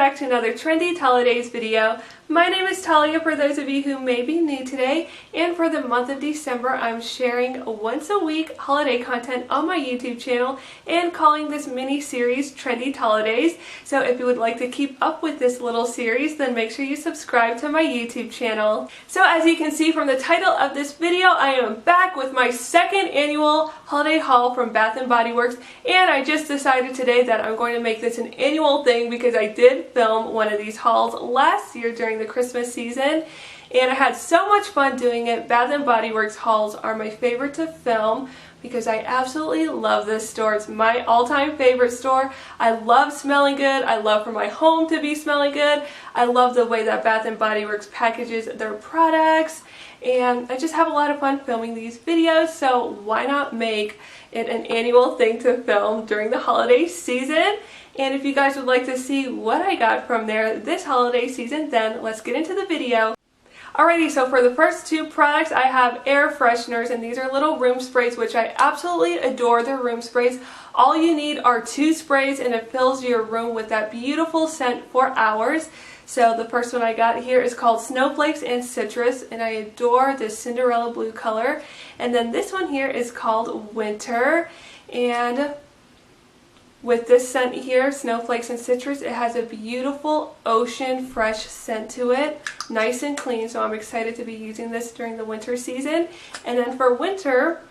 back to another Trendy Talidays video. My name is Talia for those of you who may be new today, and for the month of December I'm sharing once a week holiday content on my YouTube channel and calling this mini series Trendy Talidays. So if you would like to keep up with this little series, then make sure you subscribe to my YouTube channel. So as you can see from the title of this video, I am back with my second annual holiday haul from Bath & Body Works, and I just decided today that I'm going to make this an annual thing because I did film one of these hauls last year during the Christmas season and I had so much fun doing it. Bath & Body Works hauls are my favorite to film because I absolutely love this store. It's my all-time favorite store. I love smelling good. I love for my home to be smelling good. I love the way that Bath & Body Works packages their products, and I just have a lot of fun filming these videos, so why not make it an annual thing to film during the holiday season? And if you guys would like to see what I got from there this holiday season, then let's get into the video. Alrighty, so for the first two products I have air fresheners, and these are little room sprays which I absolutely adore. They're room sprays. All you need are 2 sprays and it fills your room with that beautiful scent for hours. So the first one I got here is called Snowflakes and Citrus, and I adore this Cinderella blue color. And then this one here is called Winter, and with this scent here, Snowflakes and Citrus, it has a beautiful ocean fresh scent to it, nice and clean, so I'm excited to be using this during the winter season. And then for winter,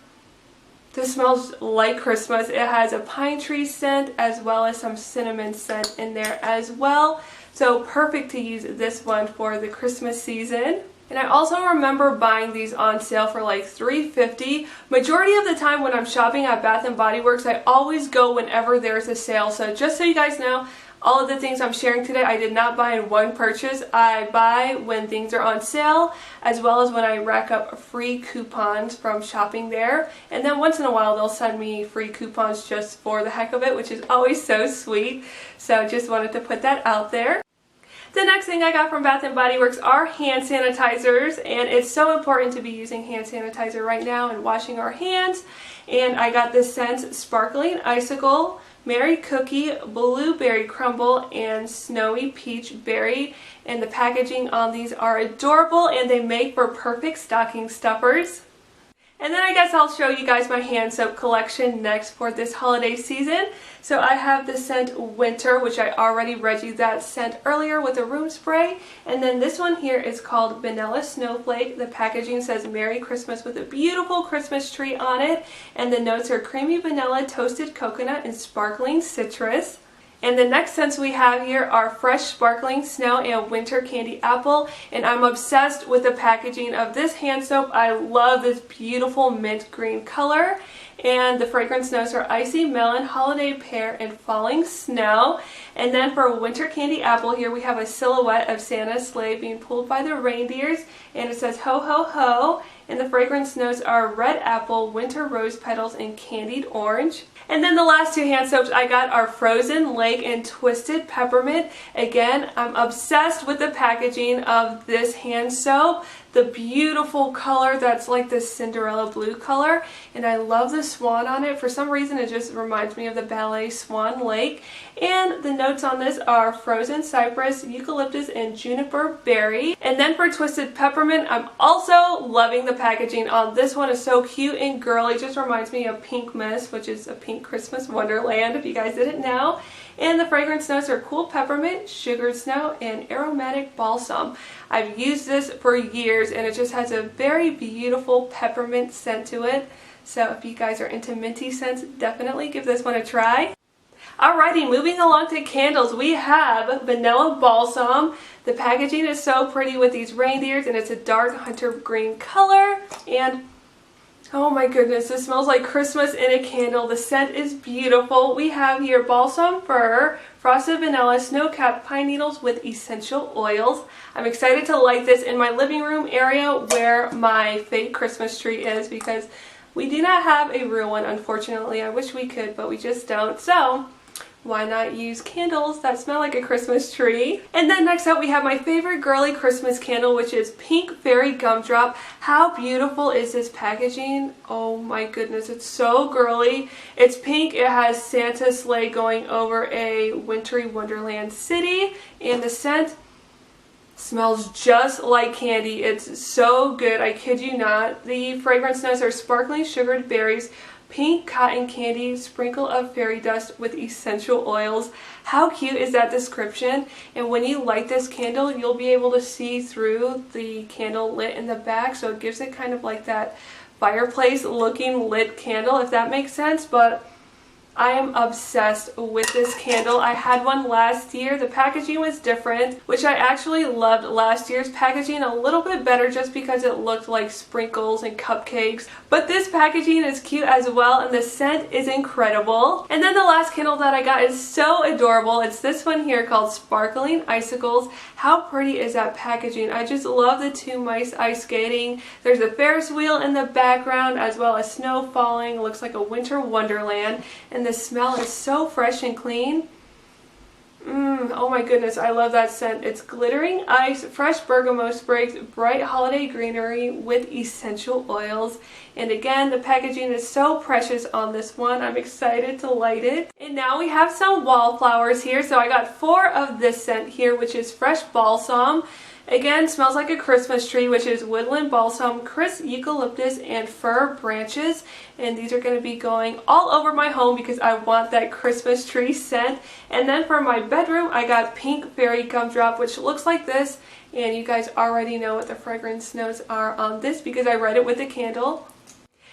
this smells like Christmas. It has a pine tree scent as well as some cinnamon scent in there as well, so perfect to use this one for the Christmas season. And I also remember buying these on sale for like $3.50. Majority of the time when I'm shopping at Bath & Body Works, I always go whenever there's a sale. So just so you guys know, all of the things I'm sharing today, I did not buy in one purchase. I buy when things are on sale, as well as when I rack up free coupons from shopping there. And then once in a while, they'll send me free coupons just for the heck of it, which is always so sweet. So just wanted to put that out there. The next thing I got from Bath & Body Works are hand sanitizers, and it's so important to be using hand sanitizer right now and washing our hands. And I got this scent Sparkling Icicle, Merry Cookie, Blueberry Crumble, and Snowy Peach Berry. And the packaging on these are adorable and they make for perfect stocking stuffers. And then I guess I'll show you guys my hand soap collection next for this holiday season. So I have the scent Winter, which I already read you that scent earlier with a room spray. And then this one here is called Vanilla Snowflake. The packaging says Merry Christmas with a beautiful Christmas tree on it. And the notes are creamy vanilla, toasted coconut, and sparkling citrus. And the next scents we have here are Fresh Sparkling Snow and Winter Candy Apple, and I'm obsessed with the packaging of this hand soap. I love this beautiful mint green color, and the fragrance notes are Icy Melon, Holiday Pear, and Falling Snow. And then for Winter Candy Apple here we have a silhouette of Santa's sleigh being pulled by the reindeers, and it says Ho Ho Ho, and the fragrance notes are Red Apple, Winter Rose Petals, and Candied Orange. And then the last two hand soaps I got are Frozen Lake and Twisted Peppermint. Again, I'm obsessed with the packaging of this hand soap. The beautiful color that's like this Cinderella blue color, and I love the swan on it. For some reason it just reminds me of the ballet Swan Lake. And the notes on this are Frozen Cypress, Eucalyptus, and Juniper Berry. And then for Twisted Peppermint, I'm also loving the packaging on this one. Is so cute and girly. It just reminds me of Pink Mist, which is a pink Christmas wonderland if you guys didn't know. And the fragrance notes are Cool Peppermint, Sugared Snow, and Aromatic Balsam. I've used this for years and it just has a very beautiful peppermint scent to it. So if you guys are into minty scents, definitely give this one a try. Alrighty, moving along to candles, we have Vanilla Balsam. The packaging is so pretty with these reindeers, and it's a dark hunter green color. And oh my goodness, this smells like Christmas in a candle. The scent is beautiful. We have here Balsam Fir, Frosted Vanilla, Snow-Capped Pine Needles with essential oils. I'm excited to light this in my living room area where my fake Christmas tree is, because we do not have a real one, unfortunately. I wish we could, but we just don't. So why not use candles that smell like a Christmas tree? And then next up we have my favorite girly Christmas candle, which is Pink Fairy Gumdrop. How beautiful is this packaging? Oh my goodness, it's so girly. It's pink, it has Santa sleigh going over a wintry wonderland city, and the scent smells just like candy. It's so good, I kid you not. The fragrance notes are sparkling sugared berries, pink cotton candy, sprinkle of fairy dust with essential oils. How cute is that description? And when you light this candle, you'll be able to see through the candle lit in the back, so it gives it kind of like that fireplace looking lit candle, if that makes sense. But I am obsessed with this candle. I had one last year. The packaging was different, which I actually loved last year's packaging a little bit better just because it looked like sprinkles and cupcakes. But this packaging is cute as well, and the scent is incredible. And then the last candle that I got is so adorable. It's this one here called Sparkling Icicles. How pretty is that packaging? I just love the two mice ice skating. There's a Ferris wheel in the background as well as snow falling. It looks like a winter wonderland. And the smell is so fresh and clean. Oh my goodness, I love that scent. It's glittering ice, fresh bergamot sprigs, bright holiday greenery with essential oils. And again, the packaging is so precious on this one. I'm excited to light it. And now we have some wallflowers here. So I got 4 of this scent here, which is fresh balsam. Again, smells like a Christmas tree, which is woodland balsam, crisp eucalyptus, and fir branches. And these are going to be going all over my home because I want that Christmas tree scent. And then for my bedroom, I got Pink Fairy Gumdrop, which looks like this. And you guys already know what the fragrance notes are on this because I read it with the candle.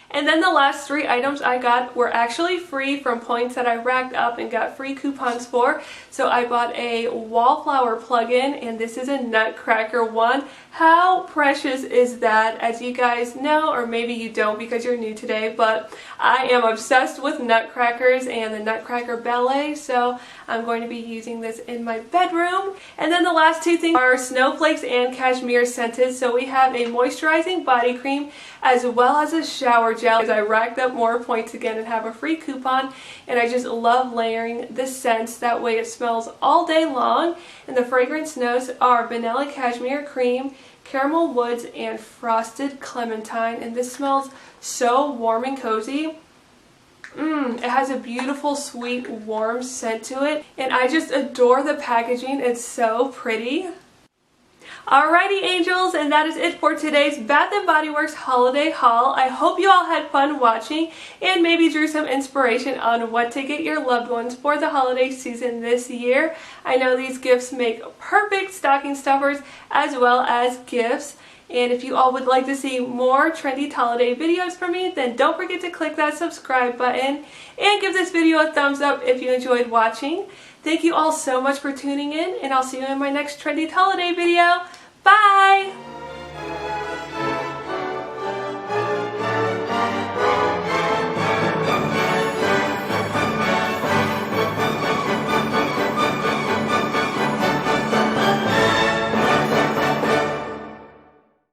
And then the last 3 items I got were actually free from points that I racked up and got free coupons for. So I bought a wallflower plug-in, and this is a nutcracker one. How precious is that? As you guys know, or maybe you don't because you're new today, but I am obsessed with nutcrackers and the Nutcracker Ballet, so I'm going to be using this in my bedroom. And then the last 2 things are snowflakes and cashmere scented. So we have a moisturizing body cream as well as a shower gel. As I racked up more points again and have a free coupon, and I just love layering the scents. That way it smells all day long. And the fragrance notes are vanilla cashmere cream, caramel woods, and frosted clementine. And this smells so warm and cozy. It has a beautiful, sweet, warm scent to it. And I just adore the packaging. It's so pretty. Alrighty angels, and that is it for today's Bath & Body Works holiday haul. I hope you all had fun watching and maybe drew some inspiration on what to get your loved ones for the holiday season this year. I know these gifts make perfect stocking stuffers as well as gifts. And if you all would like to see more Trendy Taliday videos from me, then don't forget to click that subscribe button and give this video a thumbs up if you enjoyed watching. Thank you all so much for tuning in, and I'll see you in my next Trendy Taliday video. Bye!